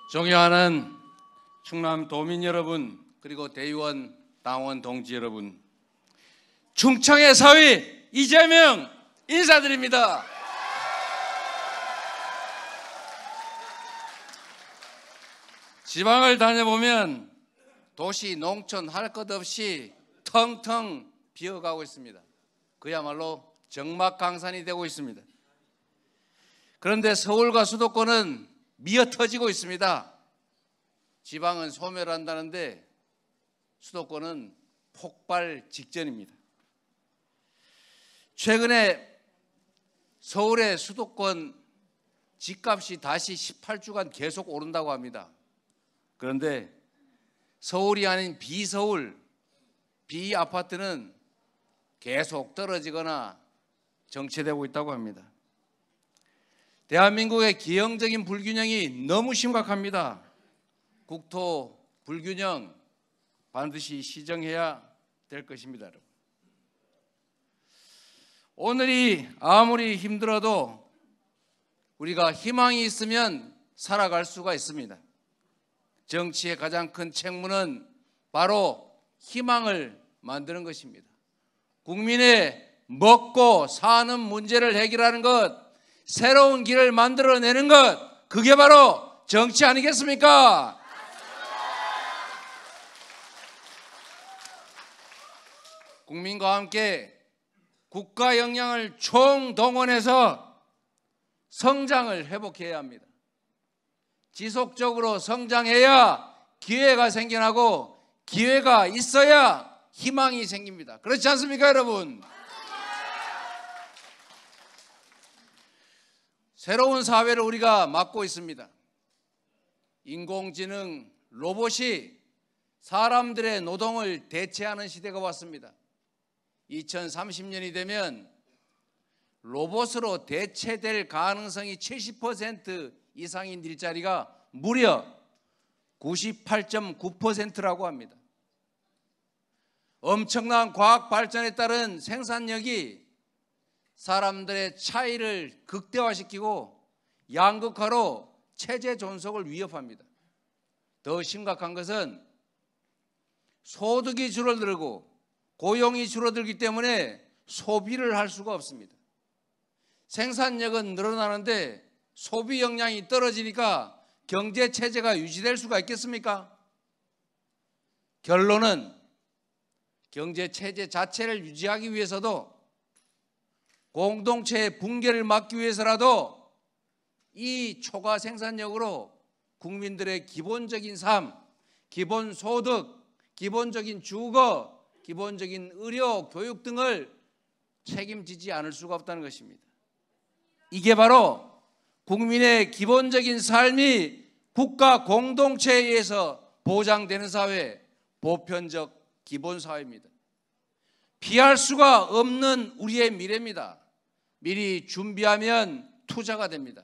존경하는 충남 도민 여러분, 그리고 대의원, 당원 동지 여러분, 충청의 사위 이재명 인사드립니다. 지방을 다녀보면 도시, 농촌 할 것 없이 텅텅 비어가고 있습니다. 그야말로 적막강산이 되고 있습니다. 그런데 서울과 수도권은 미어터지고 있습니다. 지방은 소멸한다는데 수도권은 폭발 직전입니다. 최근에 서울의 수도권 집값이 다시 18주간 계속 오른다고 합니다. 그런데 서울이 아닌 비서울, 비아파트는 계속 떨어지거나 정체되고 있다고 합니다. 대한민국의 기형적인 불균형이 너무 심각합니다. 국토 불균형 반드시 시정해야 될 것입니다. 여러분. 오늘이 아무리 힘들어도 우리가 희망이 있으면 살아갈 수가 있습니다. 정치의 가장 큰 책무는 바로 희망을 만드는 것입니다. 국민의 먹고 사는 문제를 해결하는 것, 새로운 길을 만들어내는 것, 그게 바로 정치 아니겠습니까? 국민과 함께 국가 역량을 총동원해서 성장을 회복해야 합니다. 지속적으로 성장해야 기회가 생겨나고, 기회가 있어야 희망이 생깁니다. 그렇지 않습니까, 여러분? 새로운 사회를 우리가 맞고 있습니다. 인공지능, 로봇이 사람들의 노동을 대체하는 시대가 왔습니다. 2030년이 되면 로봇으로 대체될 가능성이 70% 이상인 일자리가 무려 98.9%라고 합니다. 엄청난 과학 발전에 따른 생산력이 사람들의 차이를 극대화시키고 양극화로 체제 존속을 위협합니다. 더 심각한 것은 소득이 줄어들고 고용이 줄어들기 때문에 소비를 할 수가 없습니다. 생산력은 늘어나는데 소비 역량이 떨어지니까 경제 체제가 유지될 수가 있겠습니까? 결론은 경제 체제 자체를 유지하기 위해서도, 공동체의 붕괴를 막기 위해서라도 이 초과 생산력으로 국민들의 기본적인 삶, 기본 소득, 기본적인 주거, 기본적인 의료, 교육 등을 책임지지 않을 수가 없다는 것입니다. 이게 바로 국민의 기본적인 삶이 국가 공동체에 의해서 보장되는 사회, 보편적 기본사회입니다. 피할 수가 없는 우리의 미래입니다. 미리 준비하면 투자가 됩니다.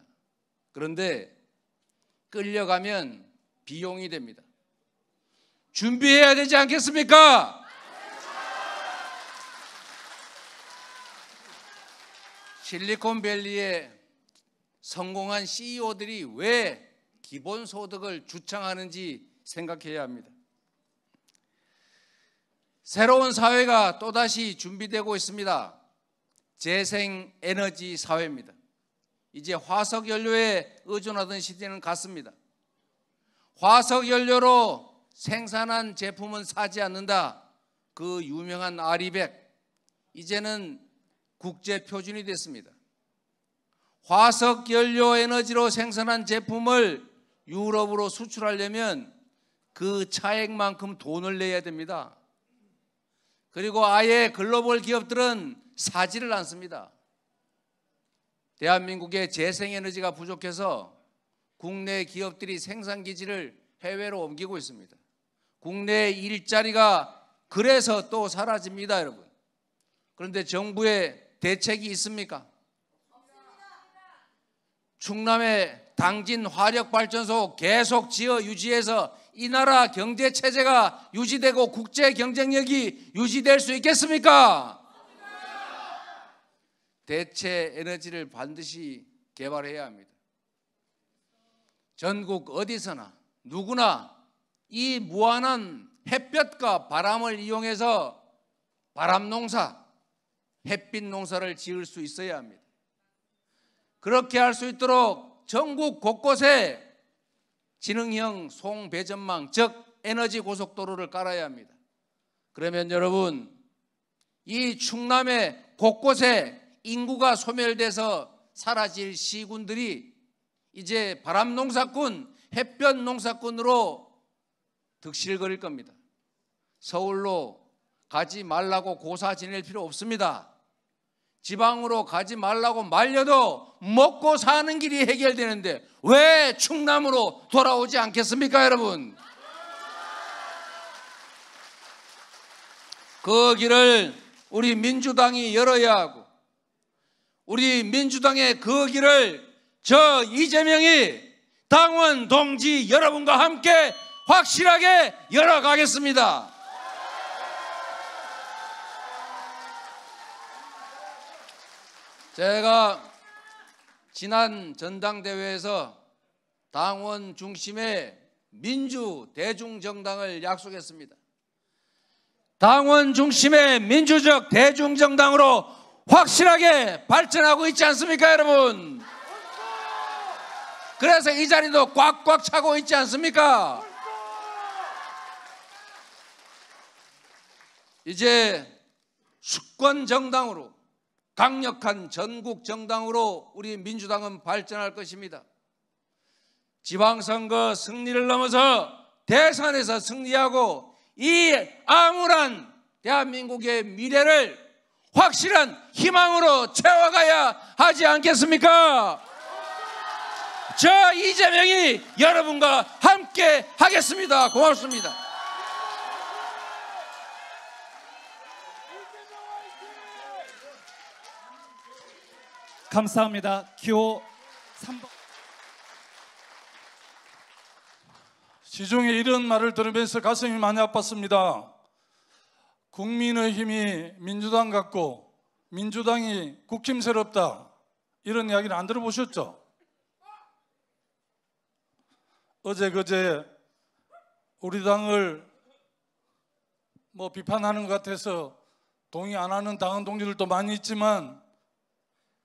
그런데 끌려가면 비용이 됩니다. 준비해야 되지 않겠습니까? 실리콘밸리의 성공한 CEO들이 왜 기본소득을 주창하는지 생각해야 합니다. 새로운 사회가 또다시 준비되고 있습니다. 재생에너지 사회입니다. 이제 화석연료에 의존하던 시대는 갔습니다. 화석연료로 생산한 제품은 사지 않는다. 그 유명한 아리백, 이제는 국제표준이 됐습니다. 화석연료 에너지로 생산한 제품을 유럽으로 수출하려면 그 차액만큼 돈을 내야 됩니다. 그리고 아예 글로벌 기업들은 사지를 않습니다. 대한민국의 재생에너지가 부족해서 국내 기업들이 생산기지를 해외로 옮기고 있습니다. 국내 일자리가 그래서 또 사라집니다, 여러분. 그런데 정부의 대책이 있습니까? 충남의 당진 화력발전소 계속 지어 유지해서 이 나라 경제 체제가 유지되고 국제 경쟁력이 유지될 수 있겠습니까? 대체 에너지를 반드시 개발해야 합니다. 전국 어디서나 누구나 이 무한한 햇볕과 바람을 이용해서 바람농사, 햇빛 농사를 지을 수 있어야 합니다. 그렇게 할 수 있도록 전국 곳곳에 지능형 송배전망, 즉 에너지 고속도로를 깔아야 합니다. 그러면 여러분, 이 충남의 곳곳에 인구가 소멸돼서 사라질 시군들이 이제 바람농사꾼, 햇볕농사꾼으로 득실거릴 겁니다. 서울로 가지 말라고 고사 지낼 필요 없습니다. 지방으로 가지 말라고 말려도 먹고 사는 길이 해결되는데 왜 충남으로 돌아오지 않겠습니까, 여러분? 그 길을 우리 민주당이 열어야 하고, 우리 민주당의 그 길을 저 이재명이 당원 동지 여러분과 함께 확실하게 열어가겠습니다. 제가 지난 전당대회에서 당원 중심의 민주 대중정당을 약속했습니다. 당원 중심의 민주적 대중정당으로 확실하게 발전하고 있지 않습니까, 여러분? 그래서 이 자리도 꽉꽉 차고 있지 않습니까? 이제 수권 정당으로, 강력한 전국 정당으로 우리 민주당은 발전할 것입니다. 지방선거 승리를 넘어서 대선에서 승리하고 이 암울한 대한민국의 미래를 확실한 희망으로 채워가야 하지 않겠습니까? 저 이재명이 여러분과 함께 하겠습니다. 고맙습니다. 감사합니다. 기호 3번. 시중에 이런 말을 들으면서 가슴이 많이 아팠습니다. 국민의힘이 민주당 같고 민주당이 국힘스럽다, 이런 이야기는 안 들어보셨죠? 어제 그제 우리 당을 비판하는 것 같아서 동의 안 하는 당원 동지들도 많이 있지만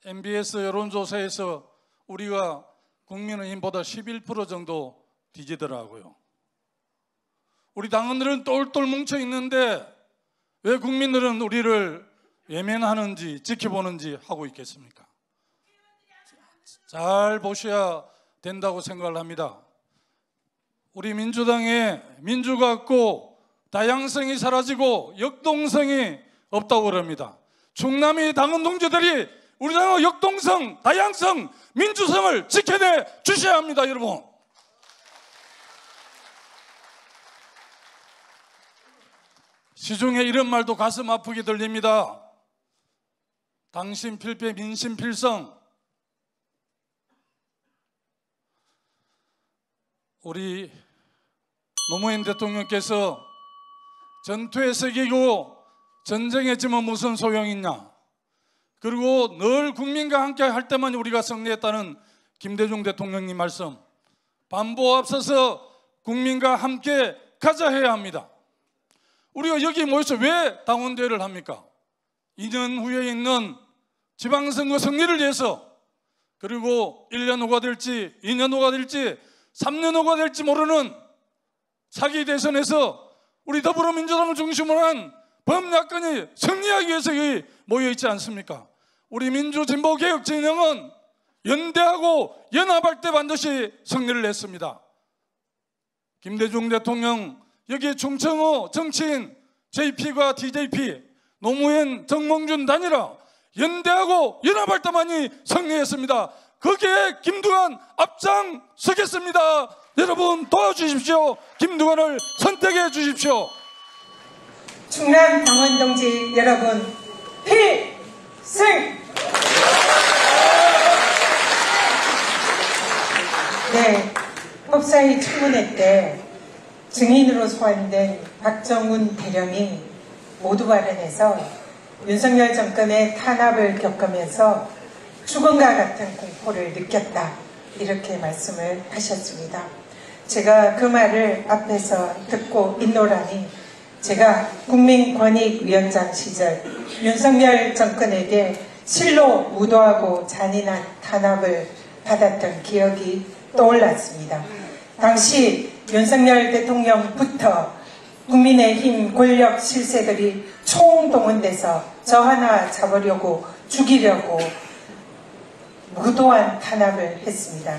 MBS 여론조사에서 우리가 국민의힘보다 11% 정도 뒤지더라고요. 우리 당원들은 똘똘 뭉쳐 있는데 왜 국민들은 우리를 외면하는지 지켜보는지 하고 있겠습니까? 잘 보셔야 된다고 생각을 합니다. 우리 민주당에 민주가 없고 다양성이 사라지고 역동성이 없다고 그럽니다. 충남의 당원 동지들이 우리 당의 역동성, 다양성, 민주성을 지켜내 주셔야 합니다, 여러분. 시중에 이런 말도 가슴 아프게 들립니다. 당신 필패 민심 필성. 우리 노무현 대통령께서 전투에 새기고 전쟁에 지면 무슨 소용이 있냐, 그리고 늘 국민과 함께 할 때만 우리가 승리했다는 김대중 대통령님 말씀, 반보 앞서서 국민과 함께 가자 해야 합니다. 우리가 여기 모여서 왜 당원대회를 합니까? 2년 후에 있는 지방선거 승리를 위해서, 그리고 1년 후가 될지 2년 후가 될지 3년 후가 될지 모르는 차기 대선에서 우리 더불어민주당을 중심으로 한 범야권이 승리하기 위해서 여기 모여있지 않습니까? 우리 민주진보개혁진영은 연대하고 연합할 때 반드시 승리를 했습니다. 김대중 대통령, 여기에 충청호 정치인 JP가 TJP, 노무현 정몽준 단일화, 연대하고 연합할 때만이 승리했습니다. 거기에 김두관 앞장서겠습니다. 여러분 도와주십시오. 김두관을 선택해 주십시오. 충남 당원 동지 여러분, 필승! 네, 법사위 청문회 때 증인으로 소환된 박정훈 대령이 모두 발언해서 윤석열 정권의 탄압을 겪으면서 죽음과 같은 공포를 느꼈다, 이렇게 말씀을 하셨습니다. 제가 그 말을 앞에서 듣고 있노라니 제가 국민권익위원장 시절 윤석열 정권에게 실로 무도하고 잔인한 탄압을 받았던 기억이 떠올랐습니다. 당시 윤석열 대통령부터 국민의힘 권력 실세들이 총동원돼서 저 하나 잡으려고 죽이려고 무도한 탄압을 했습니다.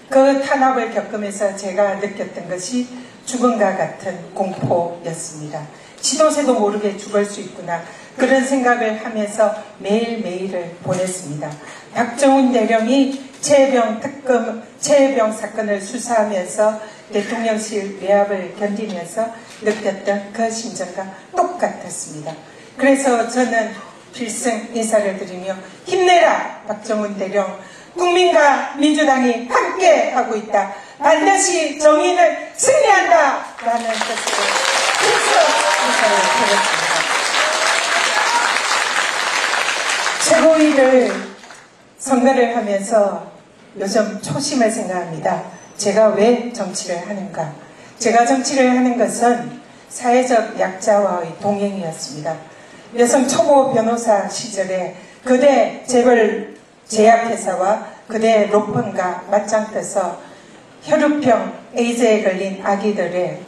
그 탄압을 겪으면서 제가 느꼈던 것이 죽음과 같은 공포였습니다. 지도새도 모르게 죽을 수 있구나, 그런 생각을 하면서 매일매일을 보냈습니다. 박정훈 대령이 최해병 사건을 수사하면서 대통령실 외압을 견디면서 느꼈던 그 심정과 똑같았습니다. 그래서 저는 필승 인사를 드리며 힘내라 박정훈 대령, 국민과 민주당이 함께 하고 있다, 반드시 정의는 승리한다 라는 뜻으로 필승 인사를 드렸습니다. 최고위를 선거를 하면서 요즘 초심을 생각합니다. 제가 왜 정치를 하는가? 제가 정치를 하는 것은 사회적 약자와의 동행이었습니다. 여성 초보 변호사 시절에 그대 재벌 제약회사와 그대 로펌과 맞짱떠서 혈우병 에이즈에 걸린 아기들의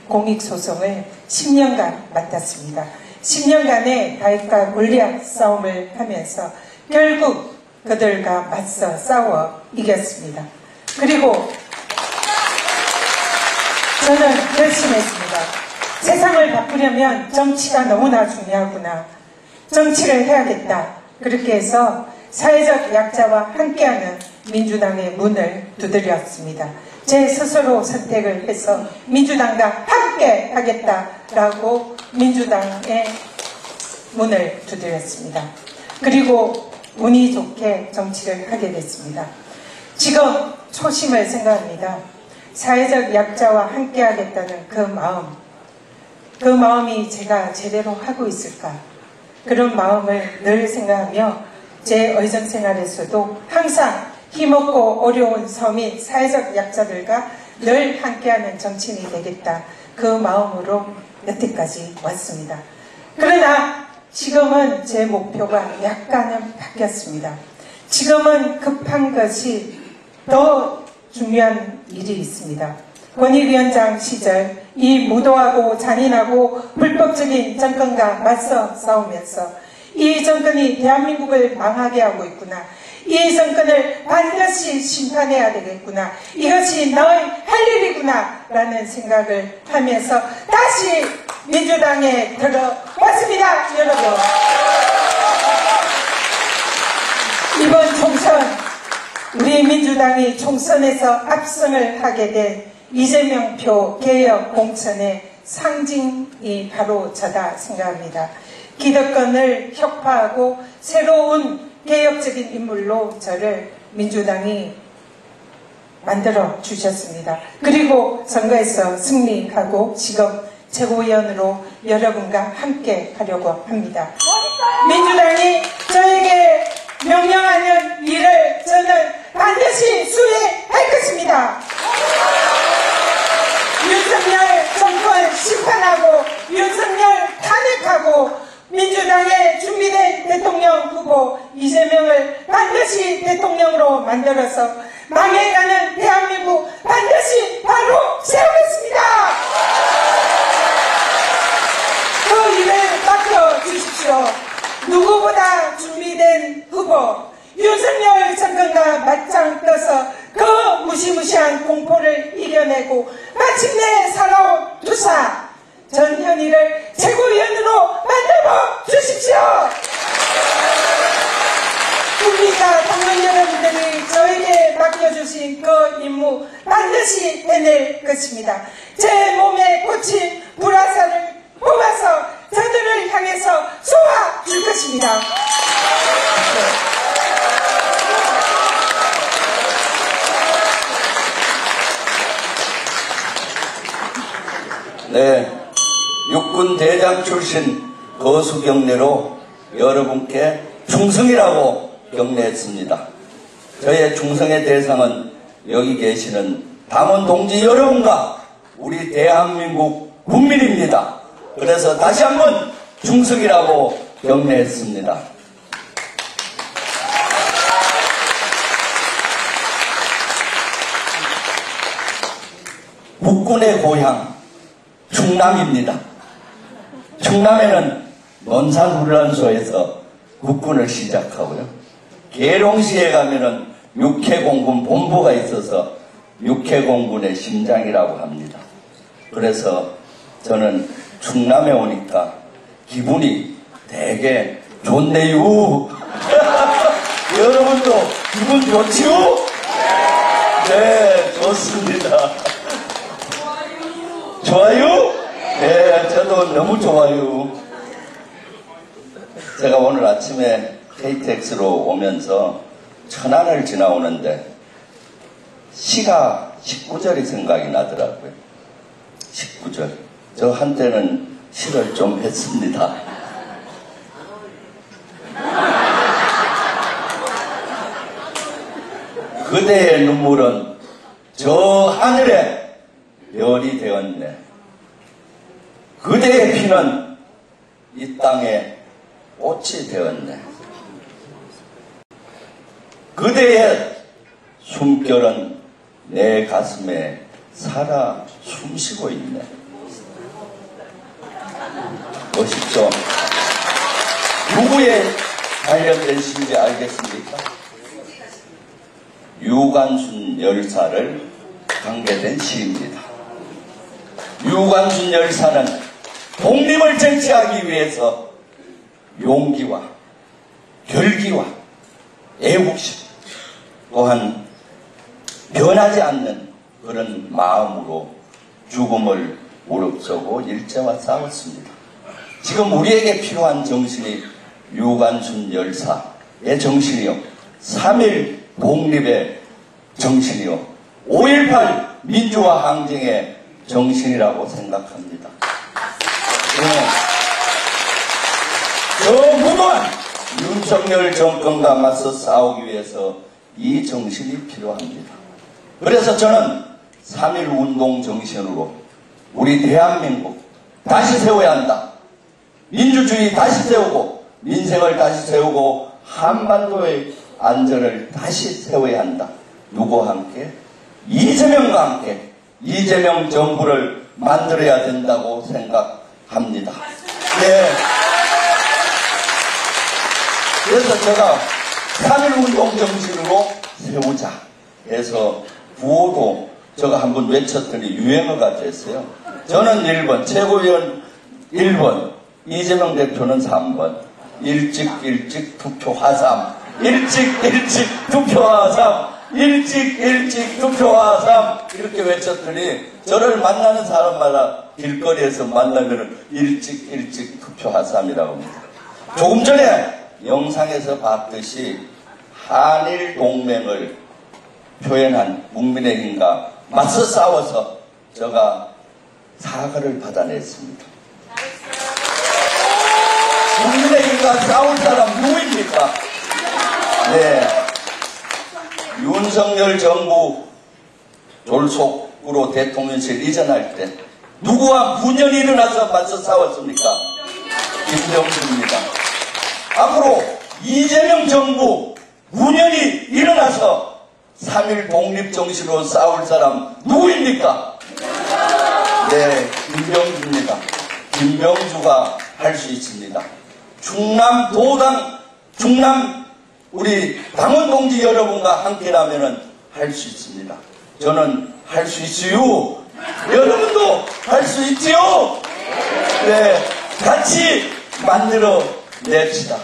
공익소송을 10년간 맡았습니다. 10년간의 다윗과 골리앗 싸움을 하면서 결국 그들과 맞서 싸워 이겼습니다. 그리고 저는 결심했습니다. 세상을 바꾸려면 정치가 너무나 중요하구나. 정치를 해야겠다. 그렇게 해서 사회적 약자와 함께하는 민주당의 문을 두드렸습니다. 제 스스로 선택을 해서 민주당과 함께 하겠다라고 민주당의 문을 두드렸습니다. 그리고 운이 좋게 정치를 하게 됐습니다. 지금 초심을 생각합니다. 사회적 약자와 함께 하겠다는 그 마음이 제가 제대로 하고 있을까? 그런 마음을 늘 생각하며 제 의정 생활에서도 항상 힘없고 어려운 서민, 사회적 약자들과 늘 함께하는 정치인이 되겠다. 그 마음으로 여태까지 왔습니다. 그러나 지금은 제 목표가 약간은 바뀌었습니다. 지금은 급한 것이 더 중요한 일이 있습니다. 권익위원장 시절 이 무도하고 잔인하고 불법적인 정권과 맞서 싸우면서 이 정권이 대한민국을 망하게 하고 있구나, 이 정권을 반드시 심판해야 되겠구나, 이것이 너의 할 일이구나 라는 생각을 하면서 다시 민주당에 들어왔습니다. 여러분, 이번 총선 우리 민주당이 총선에서 압승을 하게 된 이재명표 개혁 공천의 상징이 바로 저다 생각합니다. 기득권을 혁파하고 새로운 개혁적인 인물로 저를 민주당이 만들어 주셨습니다. 그리고 선거에서 승리하고 지금 최고위원으로 여러분과 함께 하려고 합니다. 민주당이 저에게 명령하는 일을 저는 반드시 수행할 것입니다. 윤석열 정권 심판하고 윤석열 탄핵하고 민주당의 준비된 대통령 후보 이재명을 반드시 대통령으로 만들어서 망해가는 대한민국 반드시 바로 세우겠습니다. 그 일을 맡겨주십시오. 누구보다 준비된 후보 윤석열 정권과 맞짱 떠서 그 무시무시한 공포를 이겨내고 마침내 살아온 두사 전현희를 최고위원으로 만들어 주십시오. 국민과 당원 여러분들이 저에게 맡겨주신 그 임무 반드시 해낼 것입니다. 제 몸에 꽂힌 불화살을 뽑아서 저들을 향해서 쏘아 줄 것입니다. 네, 육군 대장 출신 거수 경례로 여러분께 충성이라고 격려했습니다. 저의 충성의 대상은 여기 계시는 당원 동지 여러분과 우리 대한민국 국민입니다. 그래서 다시 한번 충성이라고 격려했습니다. 국군의 고향 충남입니다. 충남에는 논산훈련소에서 국군을 시작하고요. 계룡시에 가면은 육해공군 본부가 있어서 육해공군의 심장이라고 합니다. 그래서 저는 충남에 오니까 기분이 되게 좋네요. 여러분도 기분 좋지요? 네, 좋습니다. 좋아요? 네, 저도 너무 좋아요. 제가 오늘 아침에 KTX로 오면서 천안을 지나오는데 시가 19절이 생각이 나더라고요. 19절. 저 한때는 시를 좀 했습니다. 그대의 눈물은 저 하늘에 별이 되었네. 그대의 피는 이 땅에 꽃이 되었네. 그대의 숨결은 내 가슴에 살아 숨쉬고 있네. 멋있죠? 누구에 관련된 시인지 알겠습니까? 유관순 열사를 관계된 시입니다. 유관순 열사는 독립을 쟁취하기 위해서 용기와 결기와 애국심 또한 변하지 않는 그런 마음으로 죽음을 무릅쓰고 일제와 싸웠습니다. 지금 우리에게 필요한 정신이 유관순 열사의 정신이요, 3.1 독립의 정신이요, 5.18 민주화 항쟁의 정신이라고 생각합니다. 네. 저 무도한 윤석열 정권과 맞서 싸우기 위해서 이 정신이 필요합니다. 그래서 저는 3.1 운동 정신으로 우리 대한민국 다시 세워야 한다. 민주주의 다시 세우고 민생을 다시 세우고 한반도의 안전을 다시 세워야 한다. 누구와 함께? 이재명과 함께 이재명 정부를 만들어야 된다고 생각합니다. 네. 그래서 제가 3.1 운동 정신으로 세우자 해서 구호도 제가 한번 외쳤더니 유행어가 됐어요. 저는 1번, 최고위원 1번, 이재명 대표는 3번. 일찍 투표 하삼. 일찍 투표 하삼. 일찍 투표 하삼. 이렇게 외쳤더니 저를 만나는 사람마다 길거리에서 만나면 일찍 투표 하삼이라고 합니다. 조금 전에 영상에서 봤듯이 한일 동맹을 표현한 국민의힘과 맞서 싸워서 제가 사과를 받아냈습니다. 국민의힘과 싸울 사람 누구입니까? 네, 윤석열 정부 졸속으로 대통령실 이전할 때 누구와 분연이 일어나서 맞서 싸웠습니까? 김정수입니다. 앞으로 이재명 정부 분연이 일어나서 3.1 독립정신으로 싸울 사람 누구입니까? 네, 김병주입니다. 김병주가 할 수 있습니다. 충남 도당, 충남 우리 당원 동지 여러분과 함께라면 할 수 있습니다. 저는 할 수 있어요. 여러분도 할 수 있지요? 네, 같이 만들어 냅시다.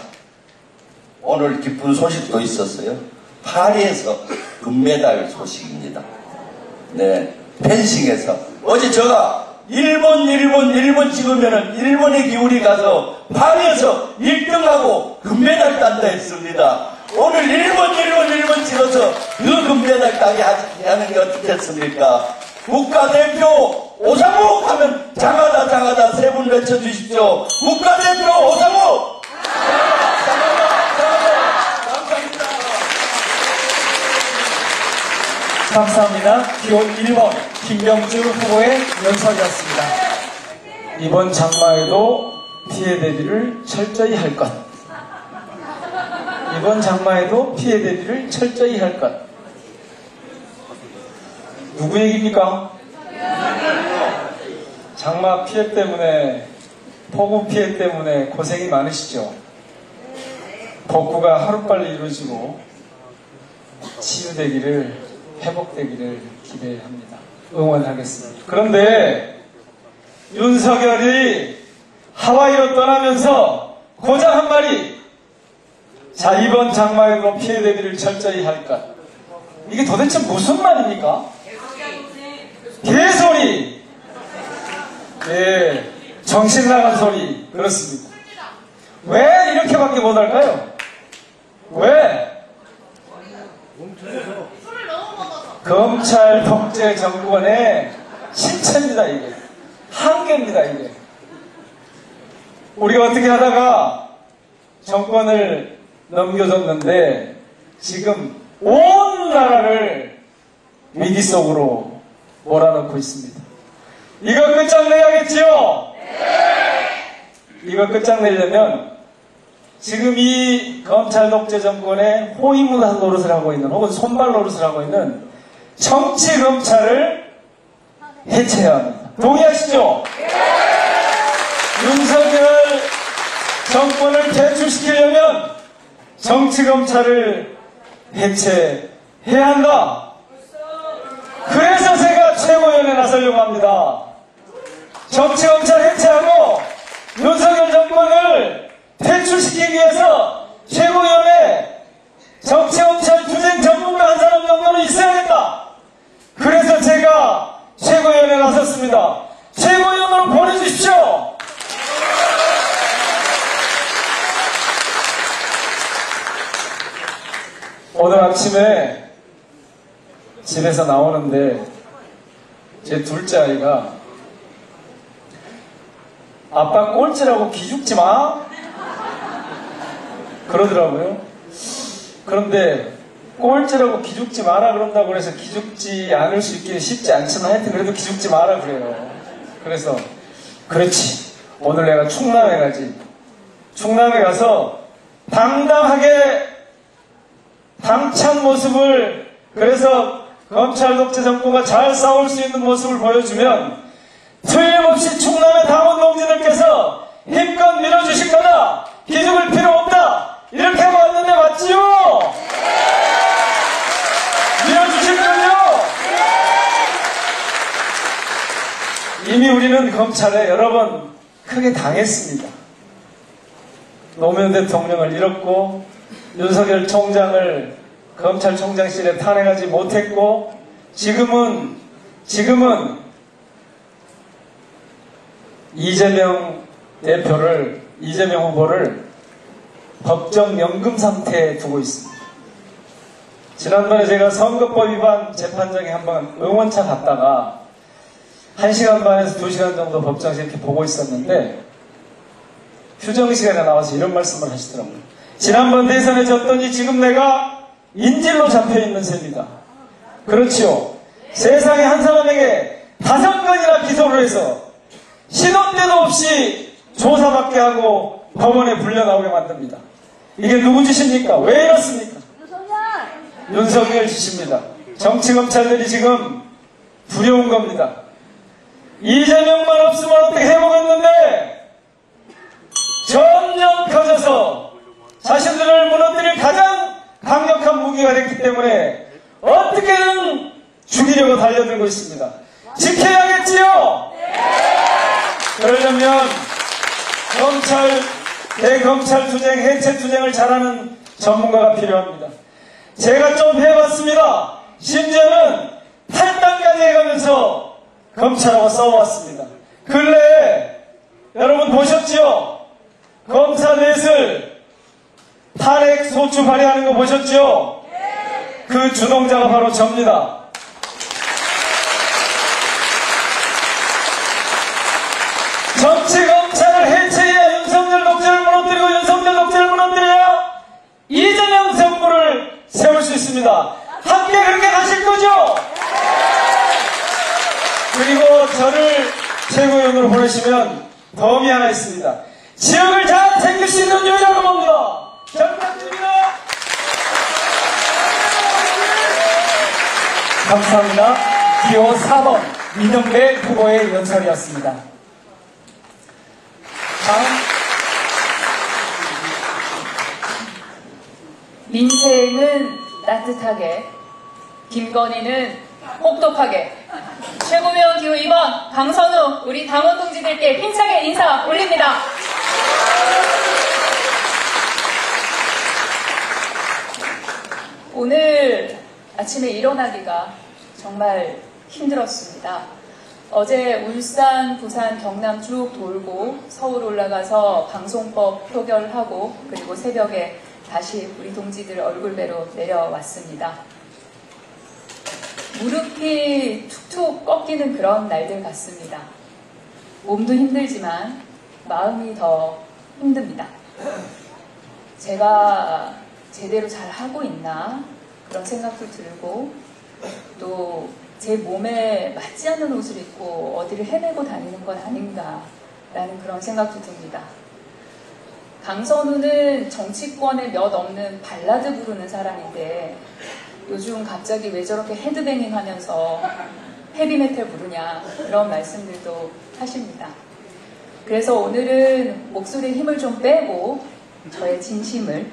오늘 기쁜 소식도 있었어요. 파리에서 금메달 소식입니다. 네, 펜싱에서. 어제 제가 일본 찍으면은 일본의 기울이 가서 파리에서 1등하고 금메달 딴다 했습니다. 오늘 일본 찍어서 그 금메달 따게 하는 게 어떻겠습니까? 국가대표 오상욱 하면 장하다 세 분 외쳐주십시오. 국가대표 오상욱! 감사합니다. 감사합니다. 기호 1번 김병주 후보의 연설이었습니다. 이번 장마에도 피해 대비를 철저히 할 것. 이번 장마에도 피해 대비를 철저히 할 것. 누구 얘기입니까? 장마 피해 때문에, 폭우 피해 때문에 고생이 많으시죠? 복구가 하루빨리 이루어지고 치유되기를, 회복되기를 기대합니다. 응원하겠습니다. 그런데 윤석열이 하와이로 떠나면서 고장 한 마리, 자, 이번 장마에도 피해 대비를 철저히 할 것. 이게 도대체 무슨 말입니까? 개소리! 예, 정신 나간 소리. 그렇습니다. 왜 이렇게밖에 못할까요? 왜? 검찰 독재 정권의 실체입니다, 이게. 한계입니다, 이게. 우리가 어떻게 하다가 정권을 넘겨줬는데 지금 온 나라를 위기 속으로 몰아넣고 있습니다. 이거 끝장내야겠지요? 이거 끝장내려면 지금 이 검찰 독재 정권의 호위무사 노릇을 하고 있는, 혹은 손발 노릇을 하고 있는 정치 검찰을 해체해야 합니다. 동의하시죠? 윤석열 정권을 퇴출시키려면 정치 검찰을 해체해야 한다. 그래서 제가 최고위원회에 나서려고 합니다. 정치 검찰 해체하고 윤석열 정권을 퇴출시키기 위해서 최고위원회 정치 검찰 투쟁 전문가 한 사람 정도는 있어야겠다. 그래서 제가 최고위원회에 나섰습니다. 최고위원으로 보내주십시오. 오늘 아침에 집에서 나오는데 제 둘째 아이가 아빠 꼴찌라고 기죽지 마 그러더라고요. 그런데 꼴찌라고 기죽지 마라 그런다고 해서 기죽지 않을 수 있기는 쉽지 않지만 하여튼 그래도 기죽지 마라 그래요. 그래서 그렇지, 오늘 내가 충남에 가지. 충남에 가서 당당하게 당찬 모습을, 그래서 검찰 독재 정권과 잘 싸울 수 있는 모습을 보여주면 틀림없이 충남의 당원 동지들께서 힘껏 밀어주실 거다. 기죽을 필요 없다. 이렇게 하고 왔는데 맞지요? 밀어주실 거요? 이미 우리는 검찰에 여러 번 크게 당했습니다. 노무현 대통령을 잃었고 윤석열 총장을 검찰총장실에 탄핵하지 못했고 지금은 이재명 후보를 법정 연금 상태에 두고 있습니다. 지난번에 제가 선거법 위반 재판장에 한번 응원차 갔다가 1시간 반에서 2시간 정도 법정에서 이렇게 보고 있었는데 휴정 시간에 나와서 이런 말씀을 하시더라고요. 지난번 대선에 졌더니 지금 내가 인질로 잡혀있는 셈이다. 그렇지요. 세상에 한 사람에게 5건이나 기소를 해서 신호 때도 없이 조사받게 하고 법원에 불려나오게 만듭니다. 이게 누구 짓입니까? 왜 이렇습니까? 윤석열 짓입니다. 정치검찰들이 지금 두려운 겁니다. 이재명만 없으면 어떻게 해보겠는데 점점 커져서 자신들을 무너뜨릴 가장 강력한 무기가 됐기 때문에 어떻게든 죽이려고 달려들고 있습니다. 지켜야겠지요? 그러려면 대검찰 투쟁, 해체 투쟁을 잘하는 전문가가 필요합니다. 제가 좀 해봤습니다. 심지어는 탈당까지 해가면서 검찰하고 싸워왔습니다. 근래에 여러분 보셨지요? 검사 넷을 탄핵 소추 발의하는 거 보셨죠? 그 주동자가 바로 접니다. 정치 검찰을 해체해야 윤석열 독재를 무너뜨리고 윤석열 독재를 무너뜨려야 이재명 정부를 세울 수 있습니다. 함께 그렇게 가실 거죠? 그리고 저를 최고위원으로 보내시면 덤이 하나 있습니다. 지역을 잘 챙길 수 있는 유일한 겁니다. 잘 부탁드립니다. 감사합니다. 기호 4번 민영배 후보의 연설이었습니다. 다음 민생은 따뜻하게, 김건희는 혹독하게. 최고위원 기호 2번 강선우 우리 당원 동지들께 힘차게 인사 올립니다. 오늘 아침에 일어나기가 정말 힘들었습니다. 어제 울산, 부산, 경남 쭉 돌고 서울 올라가서 방송법 표결하고 그리고 새벽에 다시 우리 동지들 얼굴 뵈러 내려왔습니다. 무릎이 툭툭 꺾이는 그런 날들 같습니다. 몸도 힘들지만 마음이 더 힘듭니다. 제가 제대로 잘 하고 있나 그런 생각도 들고 또 제 몸에 맞지 않는 옷을 입고 어디를 헤매고 다니는 건 아닌가라는 그런 생각도 듭니다. 강선우는 정치권에 몇 없는 발라드 부르는 사람인데 요즘 갑자기 왜 저렇게 헤드뱅잉 하면서 헤비메탈 부르냐 그런 말씀들도 하십니다. 그래서 오늘은 목소리에 힘을 좀 빼고 저의 진심을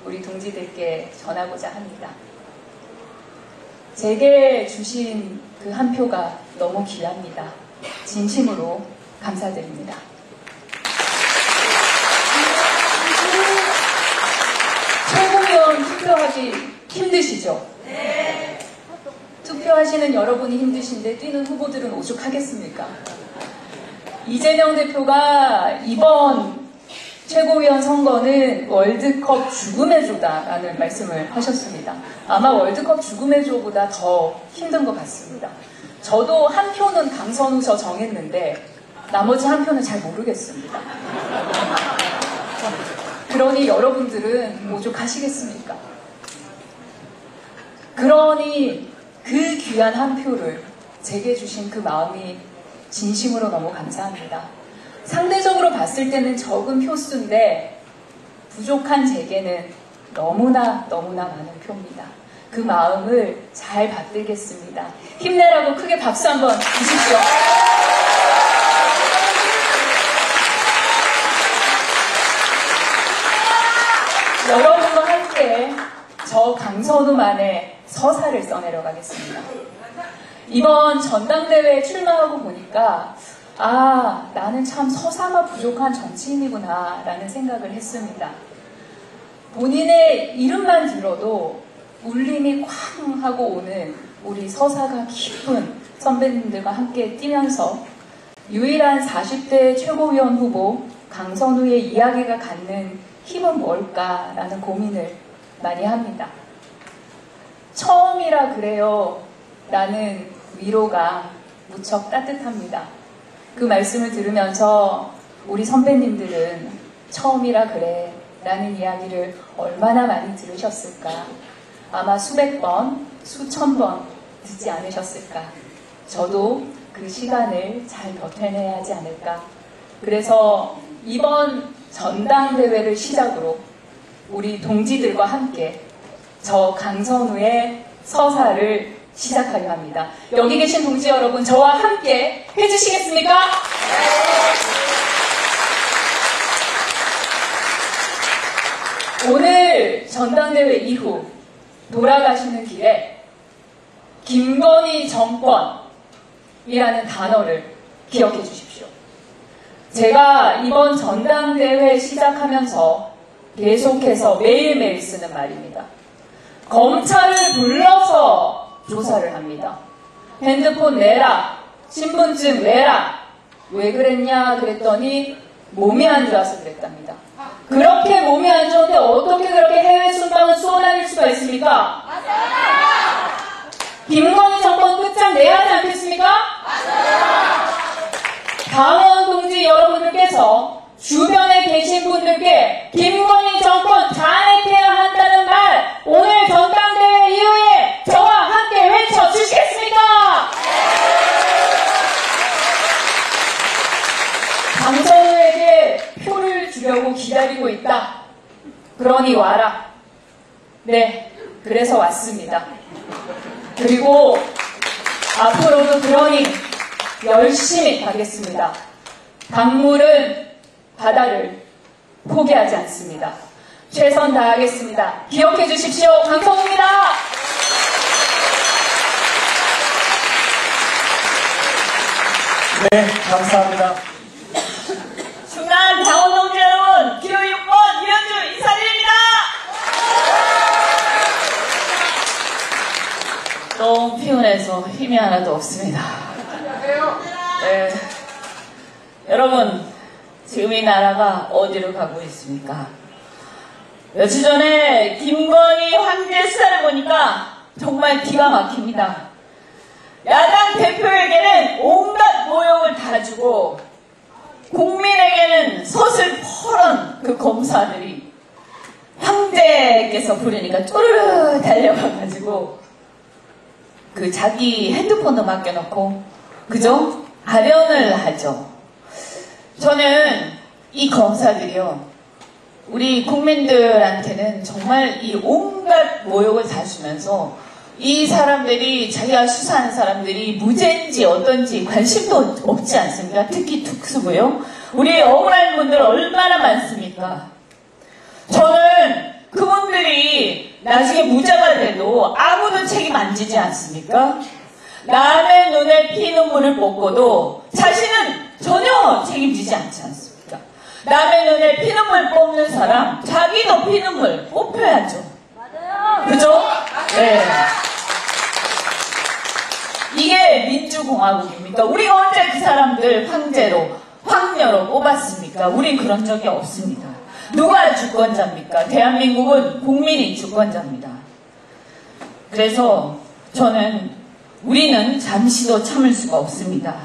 우리 동지들께 전하고자 합니다. 제게 주신 그 한 표가 너무 귀합니다. 진심으로 감사드립니다. 최고위원 투표하기 힘드시죠? 네. 투표하시는 여러분이 힘드신데 뛰는 후보들은 오죽하겠습니까? 이재명 대표가 이번 최고위원 선거는 월드컵 죽음의 조다라는 말씀을 하셨습니다. 아마 월드컵 죽음의 조보다 더 힘든 것 같습니다. 저도 한 표는 강선우 저 정했는데 나머지 한 표는 잘 모르겠습니다. 그러니 여러분들은 오죽하시겠습니까? 그러니 그 귀한 한 표를 제게 주신 그 마음이 진심으로 너무 감사합니다. 상대적으로 봤을 때는 적은 표수인데 부족한 제게는 너무나 많은 표입니다. 그 마음을 잘 받들겠습니다. 힘내라고 크게 박수 한번 주십시오. 여러분과 함께 저 강선우만의 서사를 써내려가겠습니다. 이번 전당대회에 출마하고 보니까 나는 참 서사가 부족한 정치인이구나 라는 생각을 했습니다. 본인의 이름만 들어도 울림이 쾅 하고 오는 우리 서사가 깊은 선배님들과 함께 뛰면서 유일한 40대 최고위원 후보 강선우의 이야기가 갖는 힘은 뭘까라는 고민을 많이 합니다. 처음이라 그래요 라는 위로가 무척 따뜻합니다. 그 말씀을 들으면서 우리 선배님들은 처음이라 그래 라는 이야기를 얼마나 많이 들으셨을까. 아마 수백 번, 수천 번 듣지 않으셨을까. 저도 그 시간을 잘 버텨내야 하지 않을까. 그래서 이번 전당대회를 시작으로 우리 동지들과 함께 저 강선우의 서사를 시작하려 합니다. 여기 계신 동지 여러분, 저와 함께 해주시겠습니까? 오늘 전당대회 이후 돌아가시는 길에 김건희 정권이라는 단어를 기억해 주십시오. 제가 이번 전당대회 시작하면서 계속해서 매일매일 쓰는 말입니다. 검찰을 불러서 조사를 합니다. 핸드폰 내라, 신분증 내라. 왜 그랬냐 그랬더니 몸이 안 좋아서 그랬답니다. 그렇게 몸이 안 좋은데 어떻게 그렇게 해외 순방을 쏘아다닐 수가 있습니까? 맞아요. 김건희 정권 끝장내야 하지 않겠습니까? 맞아요. 당원 동지 여러분들께서 주변에 계신 분들께 김건희 정권 잔액해야 한다는 말 오늘 전당대회 이후에 저와 함께 외쳐 기다리고 있다. 그러니 와라. 네, 그래서 왔습니다. 그리고 앞으로도 그러니 열심히 가겠습니다. 강물은 바다를 포기하지 않습니다. 최선 다하겠습니다. 기억해 주십시오. 강성우입니다. 네, 감사합니다. 충남 당원 동지 여러분, 기호 6번 이현주 인사드립니다. 너무 피곤해서 힘이 하나도 없습니다. 네. 여러분, 지금 이 나라가 어디로 가고 있습니까? 며칠 전에 김건희 황제 수사를 보니까 정말 기가 막힙니다. 야당 대표에게는 온갖 모욕을 다 주고 국민에게는 서슬퍼런 그 검사들이 황제께서 부르니까 쪼르르 달려가가지고 그 자기 핸드폰도 맡겨놓고 그죠? 아련을 하죠. 저는 이 검사들이요, 우리 국민들한테는 정말 이 온갖 모욕을 다 주면서 이 사람들이, 자기가 수사하는 사람들이 무죄인지 어떤지 관심도 없지 않습니까? 특히 특수부요. 우리 억울한 분들 얼마나 많습니까? 저는 그분들이 나중에 무죄가 돼도 아무도 책임 안 지지 않습니까? 남의 눈에 피눈물을 뽑고도 자신은 전혀 책임지지 않지 않습니까? 남의 눈에 피눈물 뽑는 사람, 자기도 피눈물 뽑혀야죠. 맞아요. 그죠? 네. 이게 민주공화국입니까? 우리가 언제 그 사람들 황제로, 황녀로 뽑았습니까? 우린 그런 적이 없습니다. 누가 주권자입니까? 대한민국은 국민이 주권자입니다. 그래서 우리는 잠시도 참을 수가 없습니다.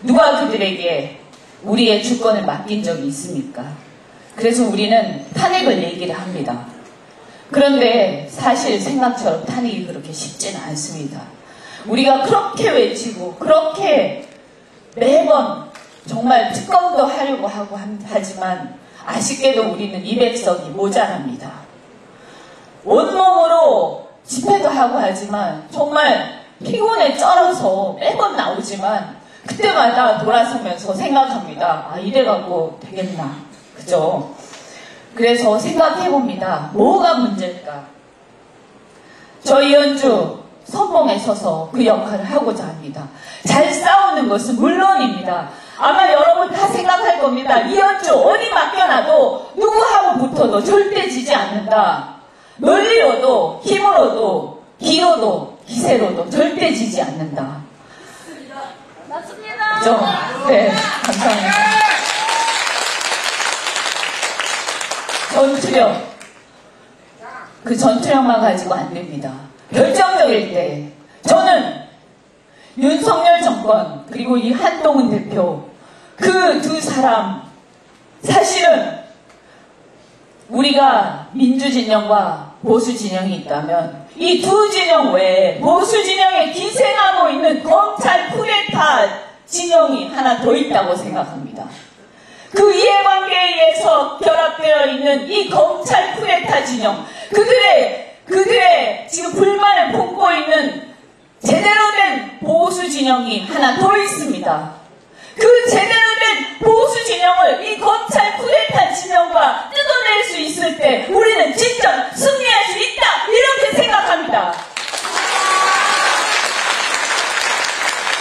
누가 그들에게 우리의 주권을 맡긴 적이 있습니까? 그래서 우리는 탄핵을 얘기를 합니다. 그런데 사실 생각처럼 탄핵이 그렇게 쉽지는 않습니다. 우리가 그렇게 외치고 그렇게 매번 정말 특검도 하려고 하고 하지만 아쉽게도 우리는 200석이 모자랍니다. 온몸으로 집회도 하고 하지만 정말 피곤에 쩔어서 매번 나오지만 그때마다 돌아서면서 생각합니다. 아, 이래갖고 되겠나. 그죠? 그래서 생각해봅니다. 뭐가 문제일까? 저 이현주 선봉에 서서 그 역할을 하고자 합니다. 잘 싸우는 것은 물론입니다. 아마 여러분 다 생각할 겁니다. 이현주 어디 맡겨놔도 누구하고 붙어도 절대 지지 않는다. 논리로도 힘으로도 기로도 기세로도 절대 지지 않는다. 맞습니다. 그죠? 네, 감사합니다. 전투력. 그 전투력만 가지고 안 됩니다. 결정적일 때 저는 윤석열 정권 그리고 이 한동훈 대표 그 두 사람, 사실은 우리가 민주진영과 보수진영이 있다면 이 두 진영 외에 보수진영에 기생하고 있는 검찰 쿠데타 진영이 하나 더 있다고 생각합니다. 그 이해관계에 의해서 결합되어 있는 이 검찰 쿠데타 진영, 그들의 지금 불만을 품고 있는 제대로 된 보수 진영이 하나 더 있습니다. 그 제대로 된 보수 진영을 이 검찰 쿠데타 진영과 뜯어낼 수 있을 때 우리는 진짜 승리할 수 있다, 이렇게 생각합니다.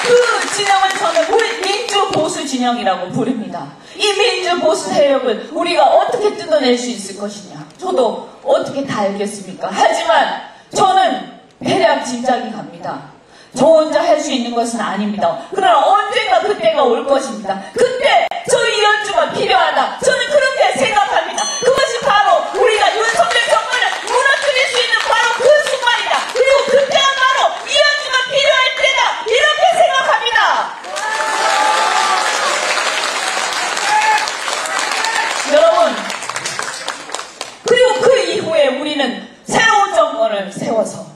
그 진영을 저는 우리 민주보수 진영이라고 부릅니다. 이 민주보수 세력을 우리가 어떻게 뜯어낼 수 있을 것이냐, 저도 어떻게 다 알겠습니까? 하지만 저는 대략 짐작이 갑니다. 저 혼자 할 수 있는 것은 아닙니다. 그러나 언젠가 그때가 올 것입니다. 그때 저 이현주가 필요하다, 저는 그렇게 생각합니다. 그것이 바로 우리가 윤석열 정권을 무너뜨릴 수 있는 바로 그 순간이다. 그리고 그때가 바로 이현주가 필요할 때다, 이렇게 생각합니다. 여러분, 그리고 그 이후에 우리는 새로운 정권을 세워서,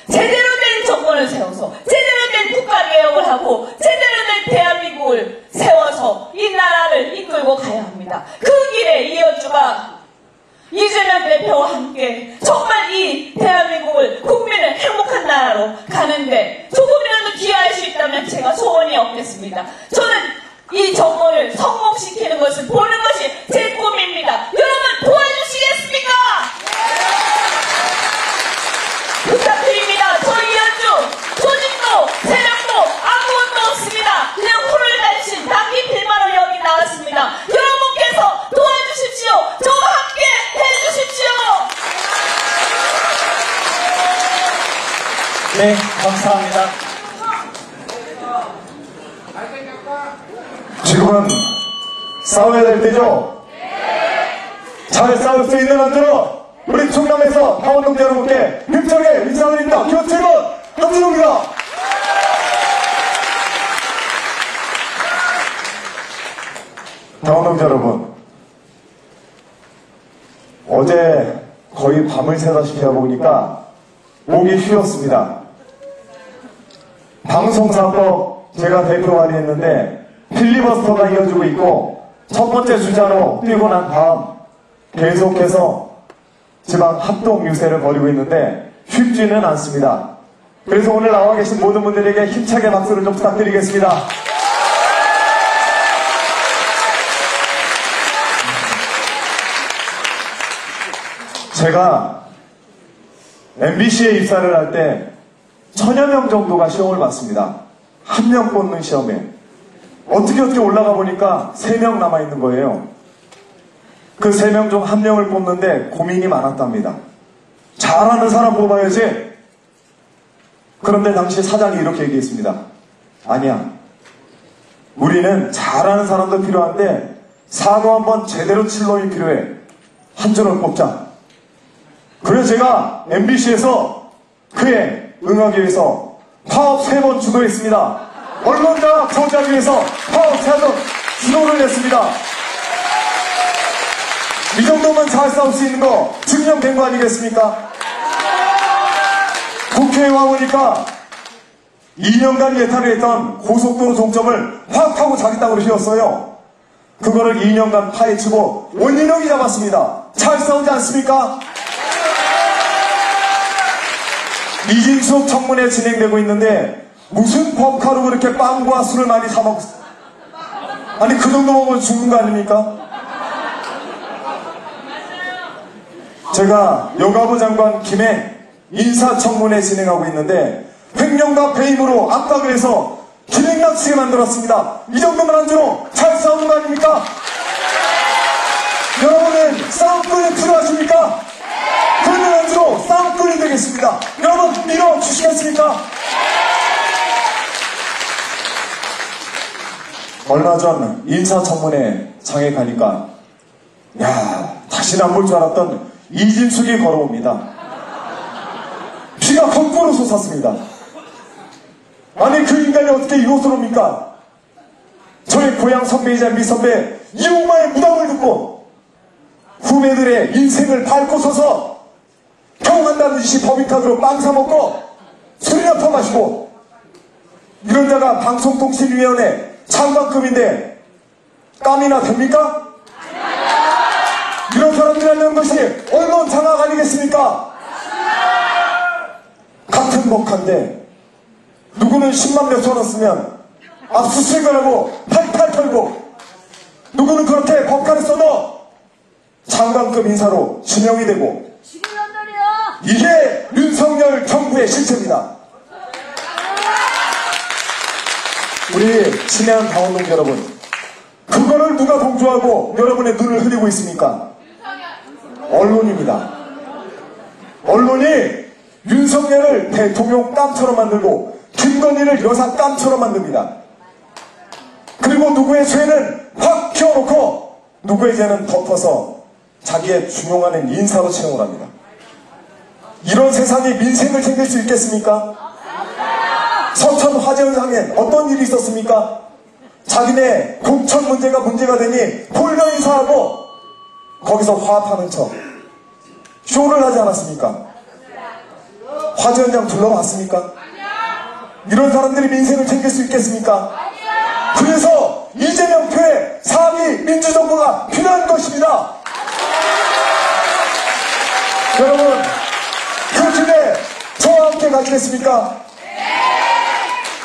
제대로 된 정권을 세워서, 제대로 된 국가개혁을 하고 제대로 된 대한민국을 세워서 이 나라를 이끌고 가야 합니다. 해보겠습니다. 저는 이 정권을 성공시키는 것을 보는 것이 제 꿈입니다. 여러분 도와주시겠습니까? 부탁드립니다. 저희 연주 조직도 세력도 아무것도 없습니다. 그냥 후를 달신 당기 필마로 여기 나왔습니다. 여러분께서 도와주십시오. 저와 함께 해주십시오. 네, 감사합니다. 지금은 싸워야 될 때죠? 잘 싸울 수 있는 한주로 우리 충남에서 강원동지 여러분께 힘차게 인사드립니다. 기호체는 한준호입니다. 강원동지 여러분, 어제 거의 밤을 새다시피 하고 보니까 목이 휘었습니다. 방송사법 제가 대표 발의했는데 필리버스터가 이어지고 있고 첫 번째 주자로 뛰고 난 다음 계속해서 지방 합동 유세를 벌이고 있는데 쉽지는 않습니다. 그래서 오늘 나와 계신 모든 분들에게 힘차게 박수를 좀 부탁드리겠습니다. 제가 MBC에 입사를 할 때 1000여 명 정도가 시험을 봤습니다. 한 명 뽑는 시험에. 어떻게 올라가 보니까 3명 남아있는 거예요. 그 3명 중 1명을 뽑는데 고민이 많았답니다. 잘하는 사람 뽑아야지. 그런데 당시 사장이 이렇게 얘기했습니다. 아니야. 우리는 잘하는 사람도 필요한데 사고 한번 제대로 칠 놈이 필요해. 한 줄을 뽑자. 그래서 제가 MBC에서 그에 응하기 위해서 파업 3번 주도했습니다. 언론장 정착을 위해서 파업 3번 주도를 했습니다. 이 정도면 잘 싸울 수 있는 거 증명된 거 아니겠습니까? 국회에 와보니까 2년간 예탈을 했던 고속도로 종점을 확 하고 자기 땅으로 휘었어요. 그거를 2년간 파헤치고 원인력이 잡았습니다. 잘 싸우지 않습니까? 이진숙 청문회 진행되고 있는데 무슨 법카로 그렇게 빵과 술을 많이 사먹... 아니 그 정도 먹으면 죽는 거 아닙니까? 제가 여가부 장관 김해 인사청문회 진행하고 있는데 횡령과 배임으로 압박을 해서 기획납치게 만들었습니다. 이 정도면 안주로 잘 싸우는 거 아닙니까? 여러분은 싸움꾼이 필요하십니까? 그러면 안주로 싸움꾼이 되겠습니다. 여러분 밀어주시겠습니까? 얼마 전 인사청문회 장에 가니까 야, 다시는 안 볼 줄 알았던 이진숙이 걸어옵니다. 피가 거꾸로 솟았습니다. 아니 그 인간이 어떻게 이곳으로 옵니까? 저의 고향 선배이자 미선배 이용마의 무덤을 듣고 후배들의 인생을 밟고 서서 평한다는 듯이 법인카드로 빵 사먹고 술이나 퍼마시고 이런 자가 방송통신위원회 장관급인데 땀이나 됩니까? 이런 사람들이 하는 것이 언론 장악 아니겠습니까? 같은 법한데 누구는 10만 몇천 원 쓰면 압수수색을 하고 팔팔 털고 누구는 그렇게 법관을 써도 장관급 인사로 지명이 되고 이게 윤석열 정부의 실체입니다. 우리 친애한 강원동 여러분, 그거를 누가 동조하고 여러분의 눈을 흐리고 있습니까? 언론입니다. 언론이 윤석열을 대통령 깜처럼 만들고 김건희를 여사 깜처럼 만듭니다. 그리고 누구의 죄는 확 키워놓고 누구의 죄는 덮어서 자기의 중용하는 인사로 채용을 합니다. 이런 세상이 민생을 챙길 수 있겠습니까? 서천 화재 현장엔 어떤 일이 있었습니까? 자기네 공천 문제가 되니 돌려 인사하고 거기서 화합하는 척 쇼를 하지 않았습니까? 화재 현장 둘러봤습니까? 이런 사람들이 민생을 챙길 수 있겠습니까? 그래서 이재명 표의 4기 민주정부가 필요한 것입니다. 여러분, 그 길에 저와 함께 가시겠습니까?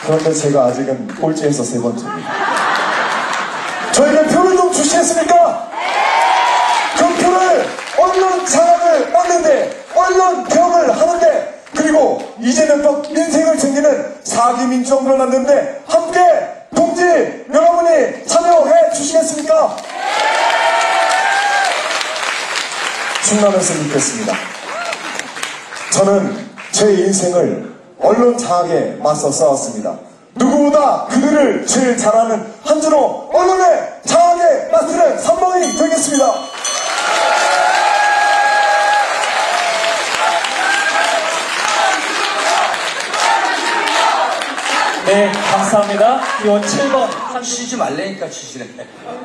그런데 제가 아직은 꼴찌에서 3번째입니다. 저에게 표를 좀 주시겠습니까? 그 표를 언론 장악을 막는데, 언론 개혁을 하는데, 그리고 이재명법 민생을 챙기는 4기 민주정부를 만드는데 함께 동지 여러분이 참여해 주시겠습니까? 충남에서 묻겠습니다. 저는 제 인생을 언론 장악에 맞서 싸웠습니다. 누구보다 그들을 제일 잘하는 한 주로 언론의 장악에 맞서는 선봉이 되겠습니다. 네, 감사합니다. 기호 7번. 치지 말라니까 치시네.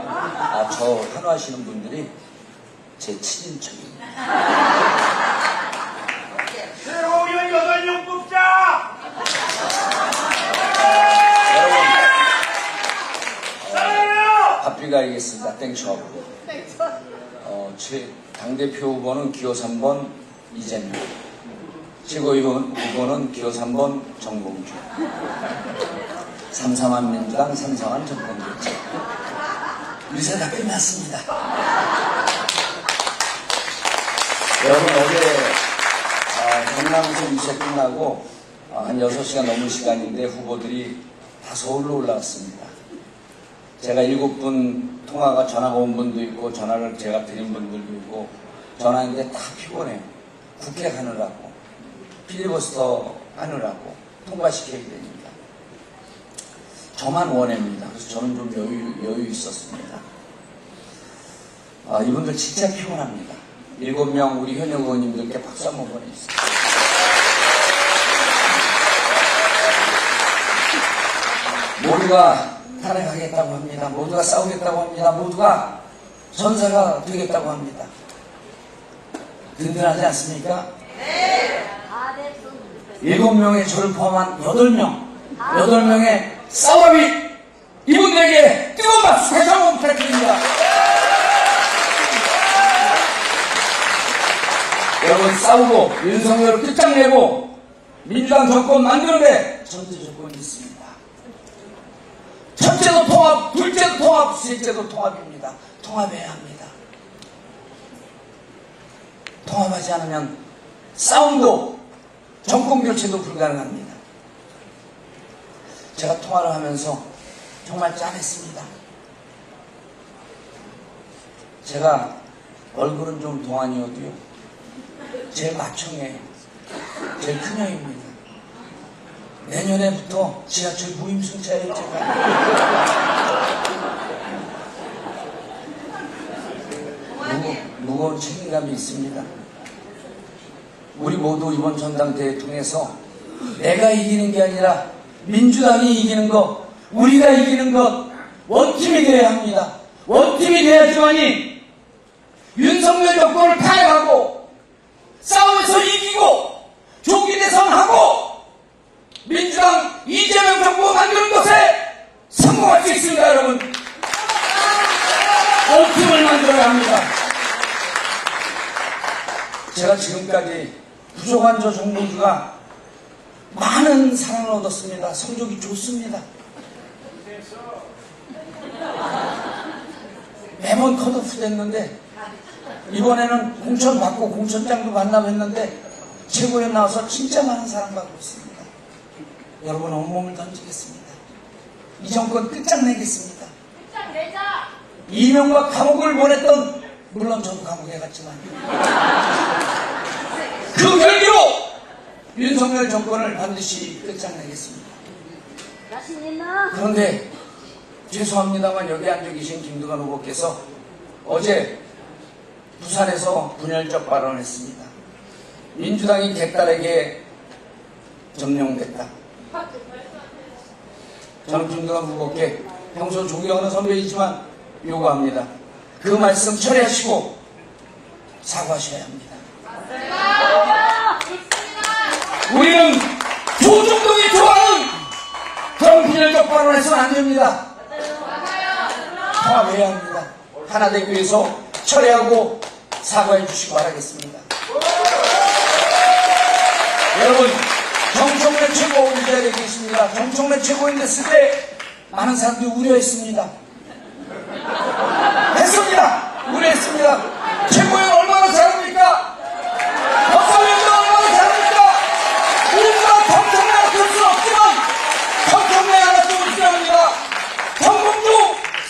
아, 저 환호하시는 분들이 제 친인척입니다. 새로운 8명 뽑자! 여러분, 바삐가 알겠습니다. 땡초하고. 제 당대표 후보는 기호 3번 이재명. 최고위원 기호 3번 정봉주. 삼삼한 민주당, 삼삼한 정권교체. 유세 다 끝났습니다. 여러분, 어제 경남에서 유세 끝나고 한 6시간 넘은 시간인데 후보들이 다 서울로 올라왔습니다. 제가 7분 통화가 전화가 온 분도 있고 전화를 제가 드린 분들도 있고 전화인데 다 피곤해요. 국회 가느라고 필리버스터 하느라고 통과시켜야 됩니다. 저만 원해입니다. 그래서 저는 좀 여유 있었습니다. 이분들 진짜 피곤합니다. 7명 우리 현역 의원님들께 박수 한번 보내주세요. 모두가 탄핵하겠다고 합니다. 모두가 싸우겠다고 합니다. 모두가 전사가 되겠다고 합니다. 든든하지 않습니까? 네. 7명의 저를 포함한 8명의 싸움이 이분들에게 뜨거운 박수 다시 한번 부탁드립니다. 여러분, 싸우고 윤석열을 끝장내고 민주당 정권 만드는데 전제 조건이 있습니다. 첫째도 통합, 둘째도 통합, 셋째도 통합입니다. 통합해야 합니다. 통합하지 않으면 싸움도 정권 교체도 불가능합니다. 제가 통화를 하면서 정말 짠했습니다. 제가 얼굴은 좀 동안이어도요, 제일 마청이에요. 제일 큰 형입니다. 내년에부터 지하철 무임승차예요, 제가. 무거운 책임감이 있습니다. 우리 모두 이번 전당대회 통해서 내가 이기는 게 아니라 민주당이 이기는 것, 우리가 이기는 것, 원팀이 돼야 합니다. 원팀이 돼야지만이 윤석열 정권을 탄핵하고 싸움에서 이기고 조기 대선하고 민주당 이재명 정부 만드는 것에 성공할 수 있습니다, 여러분. 원팀을 만들어야 합니다. 제가 지금까지 부족한 저 정봉주가 많은 사랑을 얻었습니다. 성적이 좋습니다. 매번 컷오프 됐는데 이번에는 공천 받고 공천장도 만나뵀는데 최고위원 나와서 진짜 많은 사랑받고 있습니다. 여러분, 온몸을 던지겠습니다. 이 정권 끝장내겠습니다. 끝장내자! 이명박 감옥을 보냈던, 물론 저도 감옥에 갔지만 그 결기로 윤석열 정권을 반드시 끝장내겠습니다. 그런데 죄송합니다만 여기 앉아 계신 김두관 후보께서 어제 부산에서 분열적 발언을 했습니다. 민주당이 개딸에게 점령됐다. 저는 김두관 후보께 평소 존경하는 선배이지만 요구합니다. 그 말씀 처리하시고 사과하셔야 합니다. 우리는 조중동이 좋아하는 그런 분열적 발언을 해서는 안 됩니다. 통합해야 합니다. 하나 되기 위해서 처리하고 사과해 주시기 바라겠습니다. 여러분, 정청래 최고위원이 되겠습니다. 정청래 최고위원 됐을 때 많은 사람들이 우려했습니다. 했습니다. 우려했습니다. 최고위원 얼마나 잘합니까? 법사위원도 얼마나 잘합니까? 우리가 정청래가 될 수는 없지만 정청래 하나 좀 필요합니다. 정봉주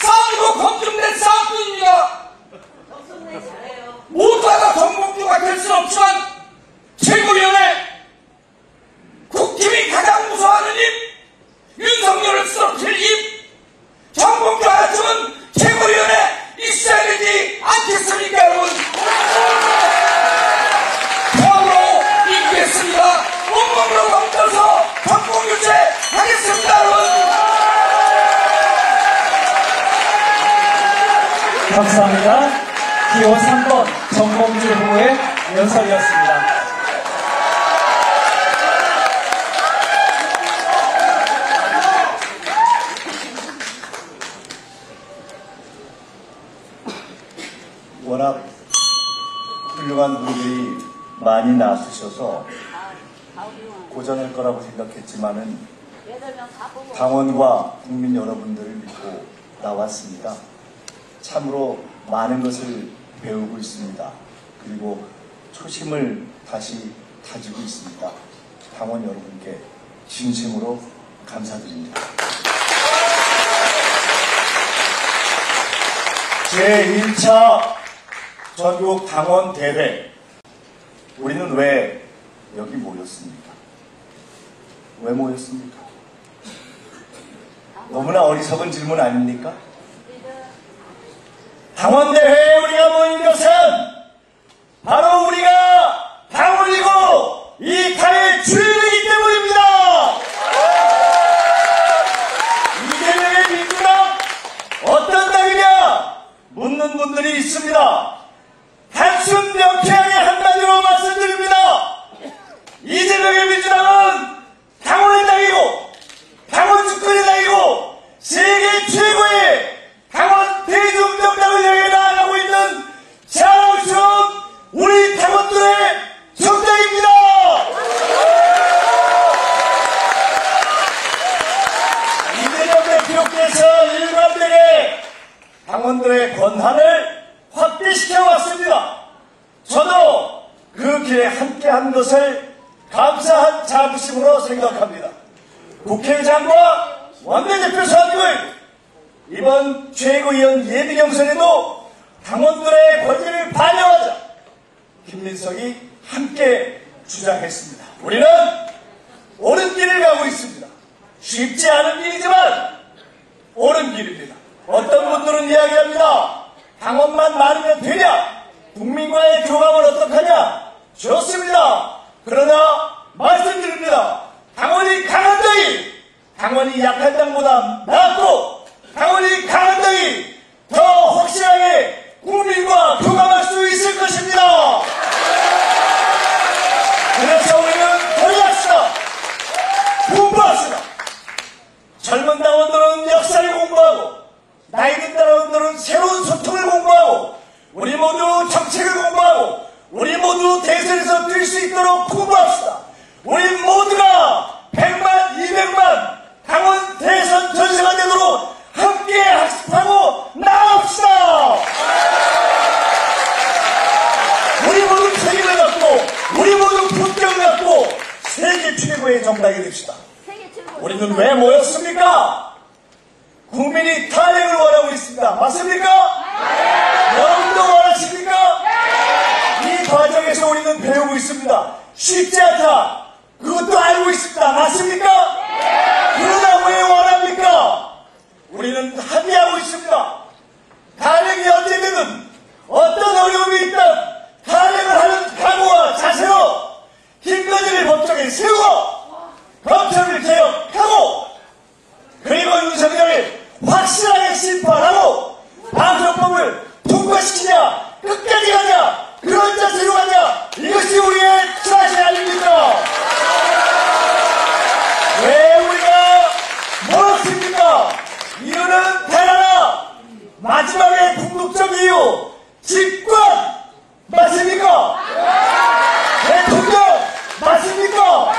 싸움이고 검증된 싸움꾼입니다. 모두가 정봉주가 될 수는 없지만 최고위원회 국힘이 가장 무서워하는 입, 윤석열을 쓰러뜨릴 입, 정봉주 하나쯤은 최고위원회 있어야 되지 않겠습니까, 여러분? 포함으로 이기겠습니다. 온몸으로 멈춰서 정봉주제 하겠습니다, 여러분. 감사합니다. 기호 3번 정봉주 후보의 연설이었습니다. 워낙 훌륭한 분들이 많이 나서셔서 고전할 거라고 생각했지만은 당원과 국민 여러분들을 믿고 나왔습니다. 참으로 많은 것을 배우고 있습니다. 그리고 초심을 다시 다지고 있습니다. 당원 여러분께 진심으로 감사드립니다. 제1차 전국 당원 대회, 우리는 왜 여기 모였습니까? 왜 모였습니까? 너무나 어리석은 질문 아닙니까? 당원 대회에 우리가 모인 것은 바로 우리가 당원이고 이 당의 주인이기 때문입니다. 이재명의 민주당 어떤 당이냐 묻는 분들이 있습니다. 단순 명쾌하게 한마디로 말씀드립니다. 이재명의 민주당은 당원의 당이고 당원 주권의 당이고 세계 최고의 당원 대중정당을 향해 나아가고 있는 자랑스러운 우리 당원들의 정당입니다. 이재명 대표께서 일관되게 당원들의 권한을 확대시켜 왔습니다. 저도 그 길에 함께한 것을 감사한 자부심으로 생각합니다. 국회의장과 원내대표 선거일 이번 최고위원 예비경선에도 당원들의 권리를 반영하자 김민석이 함께 주장했습니다. 우리는 옳은 길을 가고 있습니다. 쉽지 않은 길이지만 옳은 길입니다. 어떤 분들은 이야기합니다. 당원만 많으면 되냐? 국민과의 교감은 어떡하냐? 좋습니다. 그러나 말씀드립니다. 당원이 강한 당이 당원이 약한 당보다 낫고 당원이 강한 당이 더 확실하게 국민과 교감할 수 있을 것입니다. 그래서 우리는 도리합시다. 공부합시다. 젊은 당원들은 역사를 공부하고 나이 든 당원들은 새로운 소통을 공부하고 우리 모두 정책을 공부하고 우리 모두 대선에서 뛸 수 있도록 공부합시다. 우리 모두가 100만, 200만 당원 대선 전세가 되도록 함께 학습하고 나갑시다. 우리 모두 책임을 갖고 우리 모두 품격을 갖고 세계 최고의 정당이 됩시다. 우리는 왜 모였습니까? 국민이 탄핵을 원하고 있습니다. 맞습니까? 여러분도 원하십니까? 이 과정에서 우리는 배우고 있습니다. 쉽지 않다. 그것도 알고 있습니다. 맞습니까? 그러나 왜 원합니까? 우리는 합의하고 있습니다. 탄핵이 언제든 어떤 어려움이 있든 탄핵을 하는 각오와 자세로 김건희를 법정에 세우고 검찰을 개혁하고 그리고 윤석열을 확실하게 심판하고 방송법을 통과시키냐 끝까지 가냐 그런 자세로 가냐 이것이 우리의 자세 아닙니까? 왜 우리가 모였습니까? 이유는 단 하나 마지막에 궁극적 이유 집권 맞습니까? 대통령 맞습니까?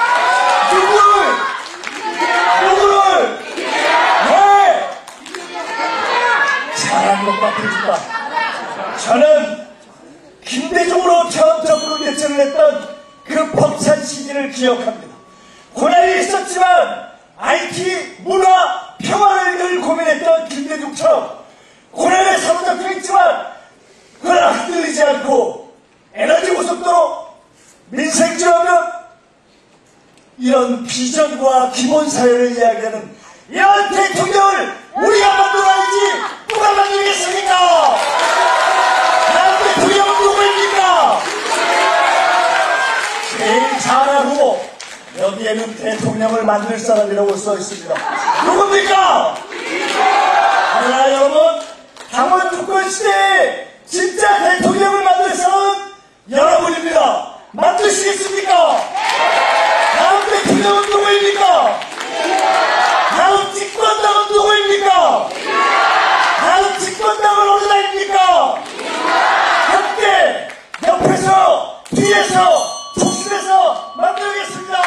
부탁드립니다. 저는 김대중으로 처음적으로 결정을 했던 그 벅찬 시기를 기억합니다. 고난이 있었지만 IT, 문화, 평화를 늘 고민했던 김대중처럼 고난에 사로잡혀 있지만 그러나 흔들리지 않고 에너지 고속도로, 민생지원은 이런 비전과 기본사회를 이야기하는 이런 대통령을 우리가 만들어야지 누가 만들겠습니까? 다음 대통령은 누구입니까? 제일 잘하고 여기에는 대통령을 만들 사람이라고 써 있습니다. 누굽니까? 그러나 여러분, 당원 주권 시대에 진짜 대통령을 만들 사람은 여러분입니다. 만드시겠습니까? 다음 대통령은 누구입니까? 다음 집권당은 누구입니까? 다음 집권당은 어느 나라입니까? 함께 옆에서 뒤에서 중심에서 만들겠습니다.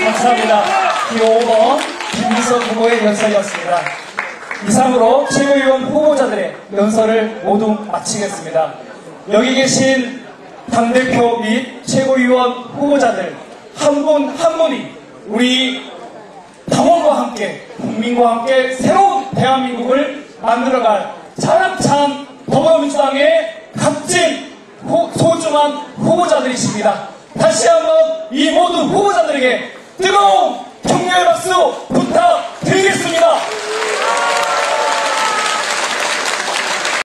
감사합니다. 기호 5번 김민석 후보의 연설이었습니다. 이상으로 최고위원 후보자들의 연설을 모두 마치겠습니다. 여기 계신 당대표 및 최고위원 후보자들 한 분 한 분이 우리 당원과 함께 국민과 함께 새로운 대한민국을 만들어갈 자랑찬 더불어민주당의 값진 소중한 후보자들이십니다. 다시 한번 이 모든 후보자들에게 뜨거운